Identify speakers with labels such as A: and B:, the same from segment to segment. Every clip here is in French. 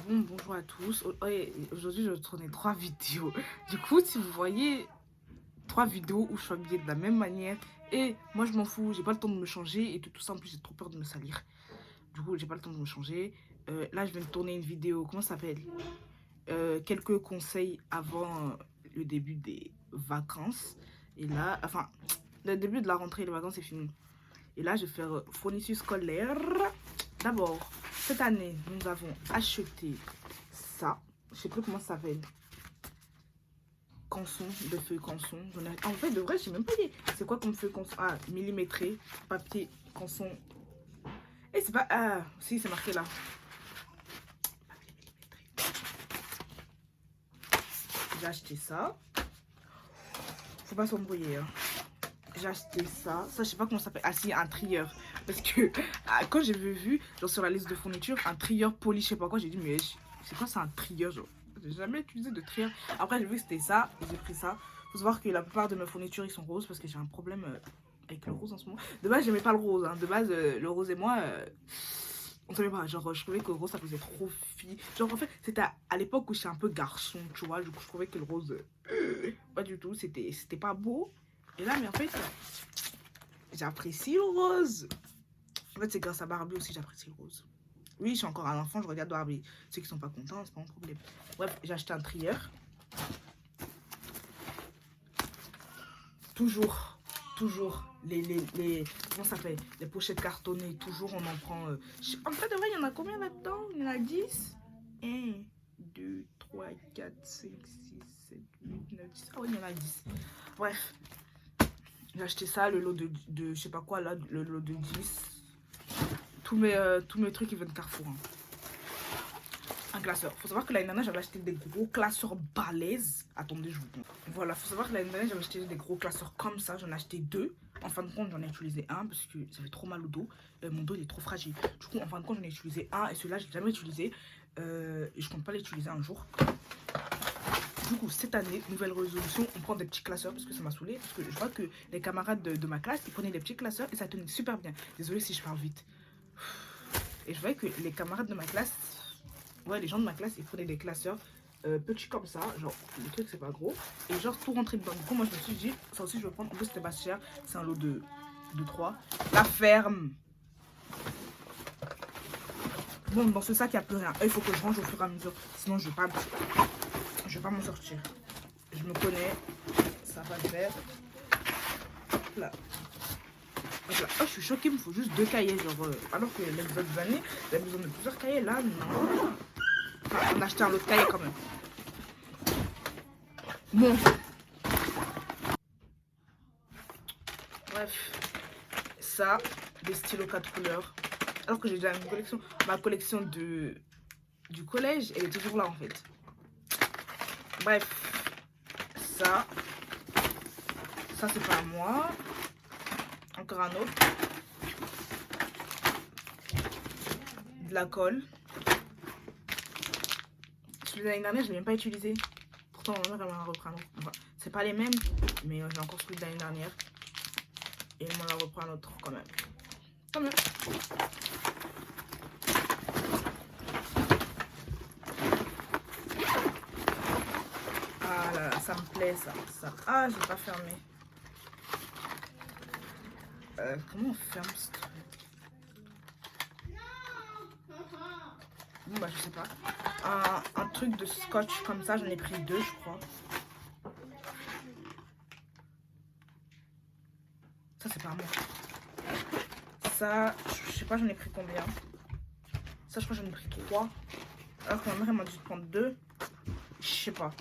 A: Bonjour à tous. Aujourd'hui, je vais tourner 3 vidéos. Du coup, si vous voyez 3 vidéos où je suis habillée de la même manière, et moi je m'en fous, j'ai pas le temps de me changer et tout ça, en plus j'ai trop peur de me salir. Du coup, j'ai pas le temps de me changer. Là, je viens de tourner une vidéo, comment ça s'appelle quelques conseils avant le début des vacances. Et là, enfin, le début de la rentrée, les vacances, c'est fini. Et là, je vais faire fourniture scolaire. D'abord, cette année, nous avons acheté ça. Je sais plus comment ça s'appelle. Canson, de feuilles canson. En fait, de vrai, je sais même pas dit. C'est quoi comme feuille canson? Ah, millimétré, papier canson. Et c'est pas... Ah, si, c'est marqué là. J'ai acheté ça. Faut pas s'embrouiller, hein. J'ai acheté ça. Ça, je sais pas comment ça s'appelle. Ah, si, un trieur. Parce que quand j'ai vu, genre sur la liste de fourniture, un trieur poli, je sais pas quoi, j'ai dit, mais c'est quoi, c'est un trieur, genre. J'ai jamais utilisé de trieur. Après, j'ai vu que c'était ça, j'ai pris ça. Faut savoir que la plupart de mes fournitures, ils sont roses parce que j'ai un problème avec le rose en ce moment. De base, j'aimais pas le rose. Hein. De base, le rose et moi, on savait pas. Genre, je trouvais que le rose, ça faisait trop fille. Genre, en fait, c'était à l'époque où j'étais un peu garçon, tu vois. Du coup, je trouvais que le rose, pas du tout. C'était pas beau. Et là, mais en fait, j'apprécie le rose. En fait, c'est grâce à Barbie aussi, j'apprécie le rose. Oui, je suis encore un enfant, je regarde Barbie. Ceux qui sont pas contents, c'est pas mon problème. Bref, j'ai acheté un trieur. Toujours comment ça s'appelle, les pochettes cartonnées, toujours on en prend. En fait, de vrai, il y en a combien là-dedans? Il y en a 10. 1, 2, 3, 4, 5, 6, 7, 8, 9, 10. Ah oui, il y en a 10. Bref, j'ai acheté ça, le lot de je sais pas quoi là, le lot de 10. Tous mes trucs, ils viennent de Carrefour. Hein. Un classeur. Faut savoir que l'année dernière, j'avais acheté des gros classeurs balèzes. Attendez, je vous montre. Voilà, faut savoir que l'année dernière, j'avais acheté des gros classeurs comme ça. J'en ai acheté 2. En fin de compte, j'en ai utilisé un parce que j'avais trop mal au dos. Mon dos, il est trop fragile. Du coup, en fin de compte, j'en ai utilisé un. Et celui-là, je l'ai jamais utilisé. Et je compte pas l'utiliser un jour. Du coup, cette année, nouvelle résolution, on prend des petits classeurs parce que ça m'a saoulé. Parce que je vois que les camarades de ma classe, ils prenaient des petits classeurs et ça tenait super bien. Désolée si je parle vite. Et je voyais que les camarades de ma classe, ouais, les gens de ma classe, ils prenaient des classeurs petits comme ça, genre le truc c'est pas gros, et genre tout rentrer dedans. Du coup, moi je me suis dit, ça aussi je vais prendre. En plus, c'était pas cher, c'est un lot de 3. La ferme. Bon, dans ce sac, il n'y a plus rien. Il faut que je range au fur et à mesure, sinon je vais pas m'en sortir. Je me connais, ça va le faire. Hop là. Hop là. Oh, je suis choquée, il me faut juste 2 cahiers, genre, alors que les autres années, j'avais besoin de plusieurs cahiers. Là, non. Enfin, on a acheté un autre cahier quand même. Bon. Bref. Ça, des stylos 4 couleurs. Alors que j'ai déjà une collection. Ma collection du collège, elle est toujours là en fait. Bref. Ça. Ça, c'est pas à moi. Encore un autre. De la colle. Celui de l'année dernière, je ne l'ai même pas utilisé. Pourtant, ma mère, elle m'en a repris un autre. Enfin, c'est pas les mêmes, mais j'ai encore celui de l'année dernière. Et elle m'en a repris un autre quand même. Tant mieux. Ah là là, ça me plaît ça. Ah, j'ai pas fermé. Comment on ferme ce truc? Bon bah je sais pas. Un truc de scotch comme ça, j'en ai pris 2 je crois. Ça c'est pas moi. Ça, je sais pas j'en ai pris combien. Ça je crois j'en ai pris 3. Alors que ma mère elle m'a dit de prendre 2. Je sais pas.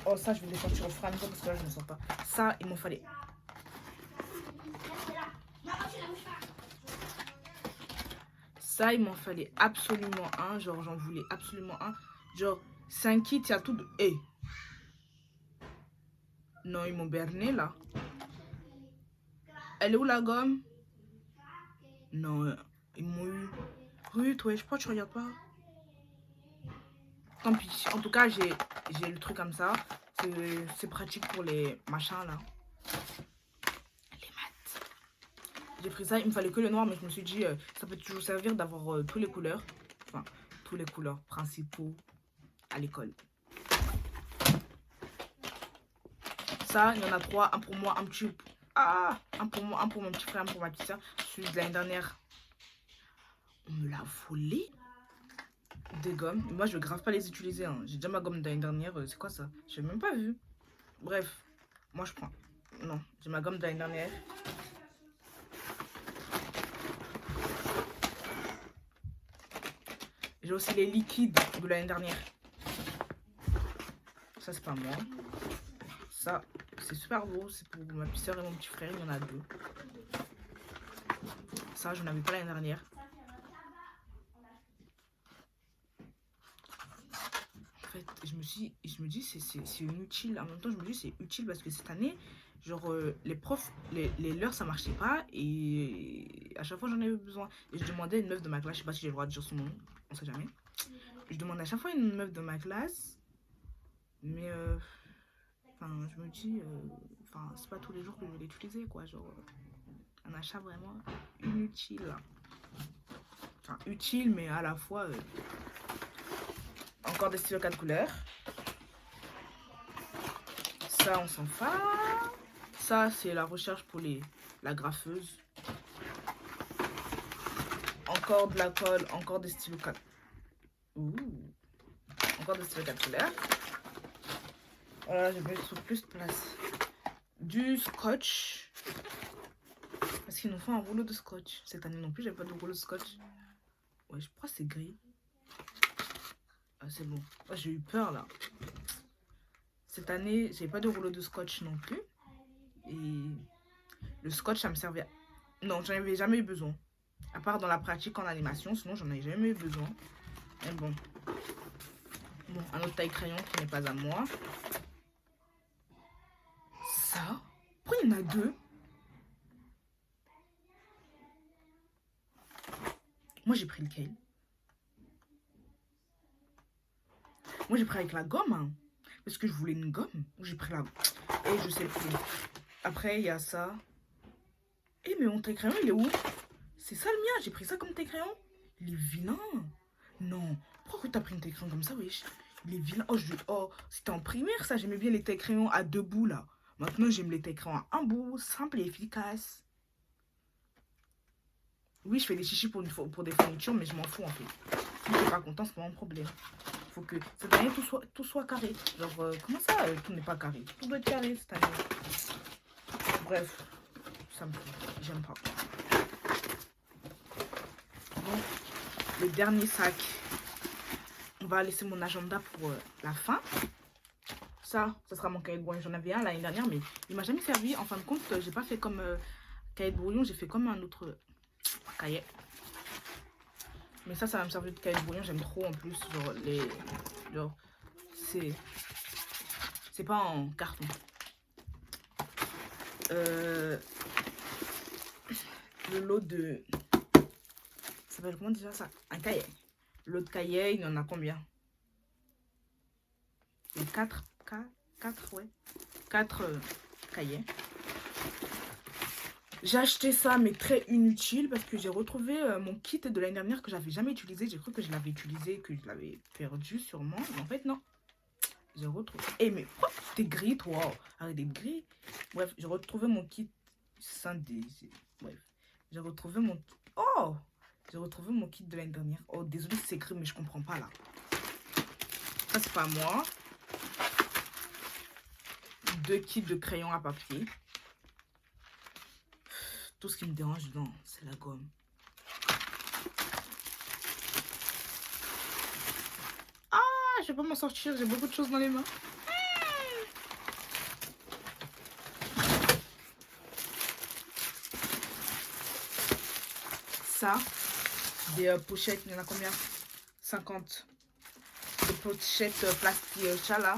A: Oh ça je vais les sortir au fur et à mesure parce que là je ne sens pas. Ça il m'en fallait. Ça il m'en fallait absolument un. Genre j'en voulais absolument un. Genre c'est un kit, il y a tout de... Hey. Non ils m'ont berné là. Elle est où la gomme? Non, ils m'ont eu. Ruth, ouais, je crois que tu regardes pas. Tant pis. En tout cas, j'ai le truc comme ça. C'est pratique pour les machins là. Les maths. J'ai pris ça. Il me fallait que le noir, mais je me suis dit, ça peut toujours servir d'avoir toutes les couleurs. Enfin, tous les couleurs principaux à l'école. Ça, il y en a 3. Un pour moi, un petit... Ah, un pour moi, un pour mon petit frère, un pour ma petite soeur. Celui de l'année dernière, on me l'a volé. Des gommes. Moi, je vais grave pas les utiliser. Hein. J'ai déjà ma gomme de l'année dernière. C'est quoi ça? Je n'ai même pas vu. Bref, moi je prends. Non, j'ai ma gomme de l'année dernière. J'ai aussi les liquides de l'année dernière. Ça, c'est pas moi. Ça, c'est super beau. C'est pour ma petite soeur et mon petit frère. Il y en a 2. Ça, je n'avais pas l'année dernière. En fait, je me dis, c'est inutile. En même temps, je me dis, c'est utile parce que cette année, genre, les profs, les leurs, ça marchait pas. Et à chaque fois, j'en avais besoin. Et je demandais à une meuf de ma classe, je sais pas si j'ai le droit de dire son nom, on sait jamais. Je demande à chaque fois à une meuf de ma classe, mais enfin, je me dis, enfin, c'est pas tous les jours que je vais l'utiliser, quoi. Genre, un achat vraiment inutile. Enfin, utile, mais à la fois, encore des stylos 4 couleurs. Ça, on s'en fout. Ça, c'est la recherche pour la graffeuse. Encore de la colle, encore des stylos 4. Ouh. Encore des stylos 4 couleurs. Voilà, je vais mettre plus de place. Du scotch. Parce qu'il nous faut un rouleau de scotch. Cette année non plus, j'avais pas de rouleau de scotch. Ouais, je crois que c'est gris. Ah, c'est bon. Oh, j'ai eu peur là. Cette année, j'ai pas de rouleau de scotch non plus. Et le scotch, ça me servait. Non, j'en avais jamais eu besoin. À part dans la pratique en animation, sinon j'en avais jamais eu besoin. Mais bon. Bon, un autre taille crayon qui n'est pas à moi. Ça. Pourquoi il y en a 2? Moi j'ai pris lequel? Moi j'ai pris avec la gomme. Hein, parce que je voulais une gomme. J'ai pris la gomme. Et je sais plus. Après il y a ça. Eh mais mon taille crayon il est où? C'est ça le mien. J'ai pris ça comme taille crayon. Il est vilain. Non. Pourquoi t'as pris une taille crayon comme ça, wesh? Il est vilain. Oh, c'était en primaire ça. J'aimais bien les tailles crayons à 2 bouts là. Maintenant j'aime les tailles crayons à 1 bout. Simple et efficace. Oui, je fais des chichis pour des fournitures, mais je m'en fous en fait. Si t'es pas content, c'est pas mon problème. Faut que cette année tout soit carré. Genre, comment ça, tout n'est pas carré? Tout doit être carré cette année. Bref, ça me fout. J'aime pas. Bon, le dernier sac. On va laisser mon agenda pour la fin. Ça sera mon cahier de brouillon. J'en avais un l'année dernière, mais il m'a jamais servi. En fin de compte, j'ai pas fait comme cahier de brouillon. J'ai fait comme un autre cahier. Mais ça va me servir de cahier de brouillon. J'aime trop en plus. Genre, c'est pas en carton. Le lot de... Ça s'appelle comment déjà ça? Un cahier. L'autre cahier, il y en a combien? Il y a 4, ouais. 4 cahiers. J'ai acheté ça, mais très inutile, parce que j'ai retrouvé mon kit de l'année dernière que j'avais jamais utilisé. J'ai cru que je l'avais utilisé, que je l'avais perdu sûrement. Mais en fait, non. J'ai retrouvé... Eh, mais pourquoi t'es gris, toi? Arrête d'être gris. Bref, j'ai retrouvé mon kit. Bref. J'ai retrouvé mon... Oh! J'ai retrouvé mon kit de l'année dernière. Oh, désolé si c'est gris, mais je comprends pas, là. Ça, c'est pas moi. 2 kits de crayons à papier. Tout ce qui me dérange dedans, c'est la gomme. Ah, je vais pas m'en sortir, j'ai beaucoup de choses dans les mains. Ça, des pochettes, il y en a combien? 50. Des pochettes plastique, ça là.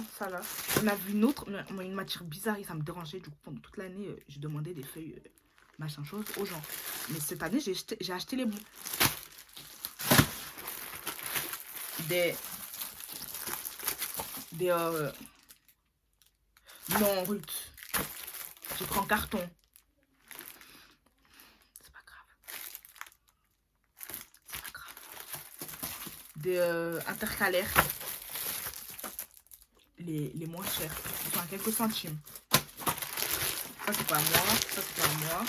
A: On a vu une autre, mais une matière bizarre et ça me dérangeait. Du coup, pendant toute l'année, je demandais des feuilles, machin chose aux gens. Mais cette année, j'ai acheté les bons. Non, Ruth. Je prends carton. des intercalaires. Les moins chers. Ils sont à quelques centimes. Ça, c'est pas à moi. Ça, c'est pas à moi.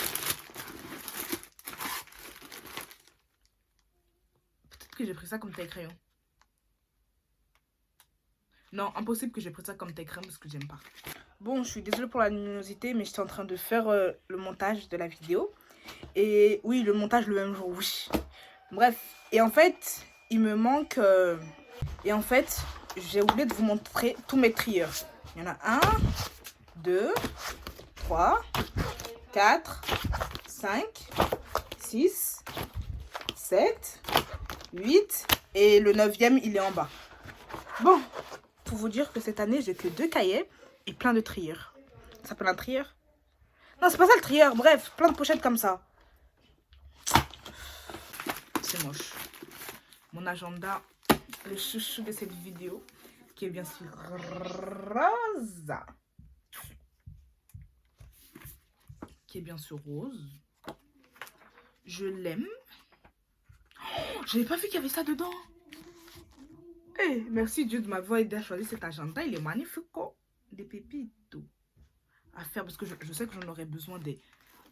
A: Peut-être que j'ai pris ça comme taille crayon. Non, impossible que j'ai pris ça comme taille crayon parce que j'aime pas. Bon, je suis désolée pour la luminosité, mais j'étais en train de faire le montage de la vidéo. Et oui, le montage le même jour, oui. Bref, et en fait, il me manque... et en fait, j'ai oublié de vous montrer tous mes trieurs. Il y en a 1, 2, 3, 4, 5, 6, 7, 8. Et le 9e, il est en bas. Bon, pour vous dire que cette année, j'ai que 2 cahiers et plein de trieurs. Ça s'appelle un trieur? Non, c'est pas ça le trieur. Bref, plein de pochettes comme ça. C'est moche. Mon agenda, le chouchou de cette vidéo, qui est bien sûr rose. Qui est bien sûr rose. Je l'aime. Oh, je n'avais pas vu qu'il y avait ça dedans. Hey, merci Dieu de m'avoir aidé à choisir cet agenda. Il est magnifique, quoi. Des pépites à faire, parce que je sais que j'en aurais besoin des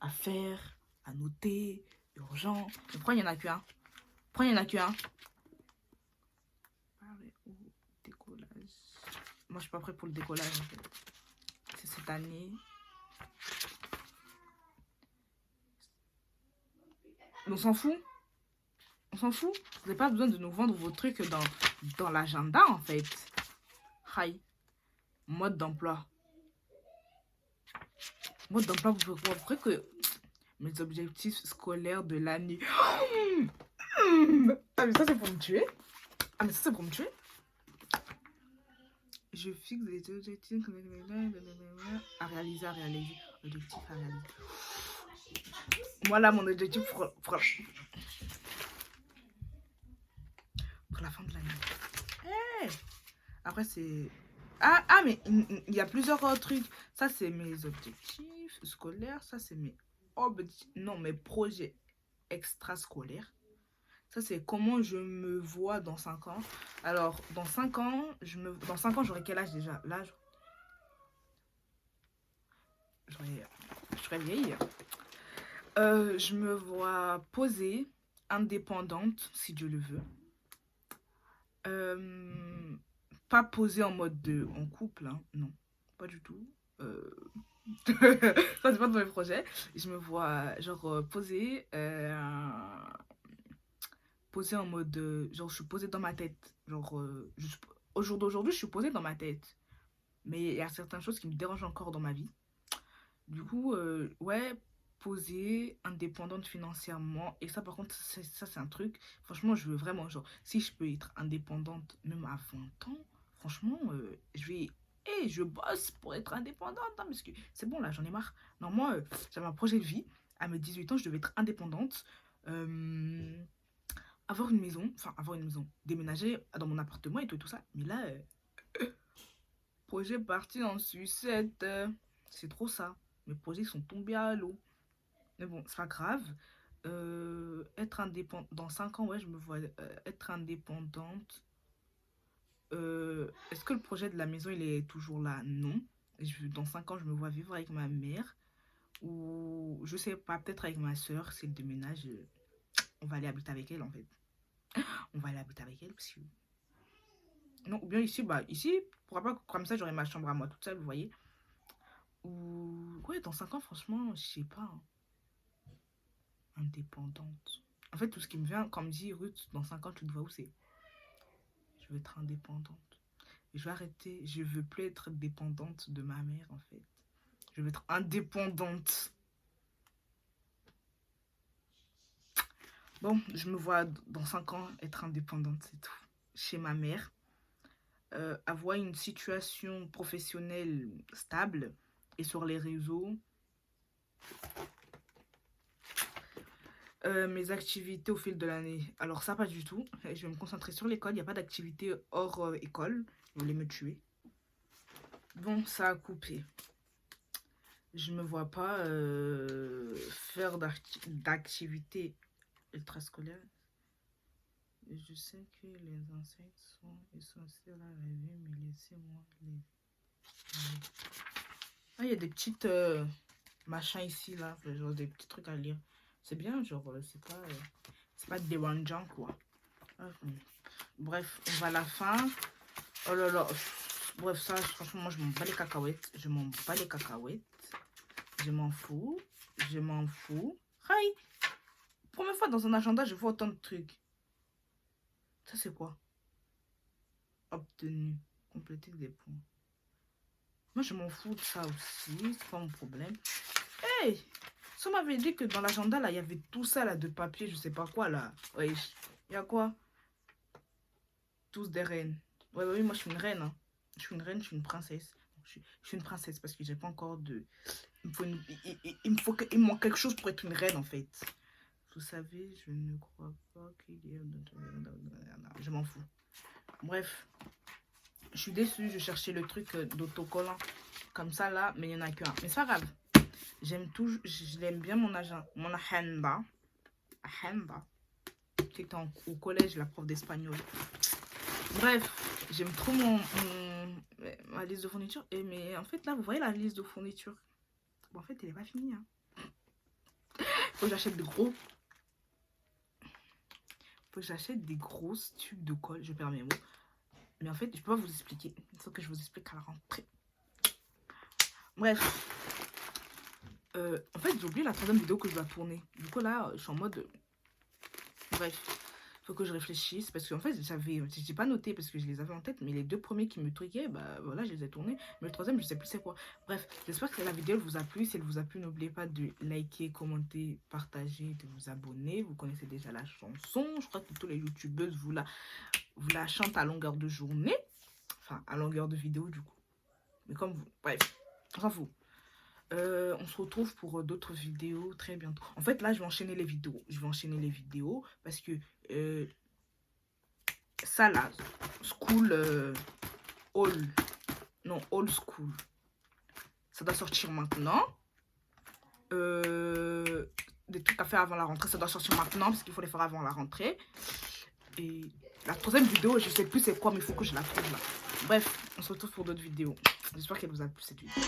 A: à faire, à noter, urgent. Mais pourquoi il n'y en a qu'un? Pourquoi il n'y en a qu'un? Décollage. Moi, je suis pas prête pour le décollage, en fait. C'est cette année. Mais on s'en fout. On s'en fout. Vous n'avez pas besoin de nous vendre vos trucs dans l'agenda, en fait. Hi. Mode d'emploi. Mode d'emploi, vous pourrez que mes objectifs scolaires de l'année. Ah, mais ça, c'est pour me tuer. Ah, mais ça, c'est pour me tuer. Je fixe les objectifs à réaliser, Objectif à réaliser. Moi, là, mon objectif pour la fin de l'année. Hey, après, c'est... mais il y a plusieurs trucs. Ça, c'est mes objectifs scolaires. Ça, c'est mes mes projets extrascolaires. Ça, c'est comment je me vois dans 5 ans. Alors, dans 5 ans, j'aurai quel âge déjà? L'âge, je serai vieille. Je me vois posée, indépendante, si Dieu le veut. Pas posée en mode en couple, hein. Non, pas du tout. Ça, c'est pas dans mes projets. Je me vois, genre, posée, posée en mode, genre, je suis posée dans ma tête. Genre, au jour d'aujourd'hui, je suis posée dans ma tête. Mais il y a certaines choses qui me dérangent encore dans ma vie. Du coup, ouais, posée, indépendante financièrement. Et ça, par contre, c'est un truc. Franchement, je veux vraiment, genre, si je peux être indépendante même à 20 ans, franchement, je bosse pour être indépendante. Hein, parce que c'est bon, là, j'en ai marre. Non, moi, j'avais un projet de vie. À mes 18 ans, je devais être indépendante. Avoir une maison. Déménager dans mon appartement et tout ça. Mais là, projet parti en sucette. C'est trop ça. Mes projets sont tombés à l'eau. Mais bon, c'est pas grave. Être indépendante. Dans 5 ans, ouais, je me vois être indépendante. Est-ce que le projet de la maison, il est toujours là? Non. Dans 5 ans, je me vois vivre avec ma mère. Ou, je sais pas, peut-être avec ma soeur. Si elle déménage, on va aller habiter avec elle, en fait. On va aller habiter avec elle. Parce que... Non, ou bien ici, ici, pourquoi pas, comme ça, j'aurai ma chambre à moi toute seule, vous voyez. Ou, ouais, dans 5 ans, franchement, je sais pas. Hein. Indépendante. En fait, tout ce qui me vient, quand on me dit, Ruth, dans 5 ans, tu te vois où c'est? Je veux être indépendante. Je vais arrêter. Je veux plus être dépendante de ma mère, en fait. Je veux être indépendante. Bon, je me vois dans 5 ans être indépendante, c'est tout. Chez ma mère. Avoir une situation professionnelle stable et sur les réseaux. Mes activités au fil de l'année. Alors ça, pas du tout. Je vais me concentrer sur l'école. Il n'y a pas d'activité hors école. Vous voulez me tuer. Bon, ça a coupé. Je me vois pas faire d'activités extrascolaires. Je sais que les insectes sont essentiels à la vie, mais laissez-moi les... Ah, il y a des petites machins ici, là, genre des petits trucs à lire. C'est bien, genre, c'est pas dérangeant, quoi. Ah, bref, on va à la fin. Oh là là. Bref, ça, franchement, moi, je m'en bats les cacahuètes. Je m'en bats les cacahuètes. Je m'en fous. Je m'en fous. Hi. Première fois dans un agenda, je vois autant de trucs. Ça, c'est quoi? Obtenu. Compléter des points. Moi, je m'en fous de ça aussi. C'est pas mon problème. Hey! Ça m'avait dit que dans l'agenda, là, il y avait tout ça, là, de papier, je sais pas quoi, là. Ouais, il y a quoi? Tous des reines. Ouais, ouais, oui, moi, je suis une reine, hein. Je suis une reine, je suis une princesse. Je suis une princesse parce que j'ai pas encore de... Il me faut, il me manque quelque chose pour être une reine, en fait. Vous savez, je ne crois pas qu'il y ait... Je m'en fous. Bref. Je suis déçue, je cherchais le truc d'autocollant. Comme ça, là, mais il n'y en a qu'un. Mais c'est pas grave. J'aime toujours... Je l'aime bien, mon agenda. Mon agenda. Agenda. C'était au collège, la prof d'espagnol. Bref, j'aime trop ma liste de fournitures. Mais en fait, là, vous voyez la liste de fournitures. Bon, en fait, elle n'est pas finie. Hein. Faut que j'achète de gros. Faut que j'achète des grosses tubes de colle. Je perds mes mots. Mais en fait, je peux pas vous expliquer. Il faut que je vous explique à la rentrée. Bref. En fait, j'ai oublié la troisième vidéo que je dois tourner. Du coup, là, je suis en mode... Bref. Faut que je réfléchisse parce qu'en fait j'ai pas noté parce que je les avais en tête, mais les deux premiers qui me truquaient, bah voilà, je les ai tournés, mais le troisième je sais plus c'est quoi. Bref, j'espère que la vidéo vous a plu. Si elle vous a plu, n'oubliez pas de liker, commenter, partager, de vous abonner. Vous connaissez déjà la chanson, je crois que tous les youtubeuses vous la chantent à longueur de journée, enfin à longueur de vidéo du coup, mais comme vous, bref, on s'en fout. On se retrouve pour d'autres vidéos très bientôt. En fait, là, je vais enchaîner les vidéos. Je vais enchaîner les vidéos parce que ça, là, school all. Non, old school. Ça doit sortir maintenant. Des trucs à faire avant la rentrée, ça doit sortir maintenant parce qu'il faut les faire avant la rentrée. Et la troisième vidéo, je sais plus c'est quoi, mais il faut que je la trouve là. Bref, on se retrouve pour d'autres vidéos. J'espère qu'elle vous a plu cette vidéo.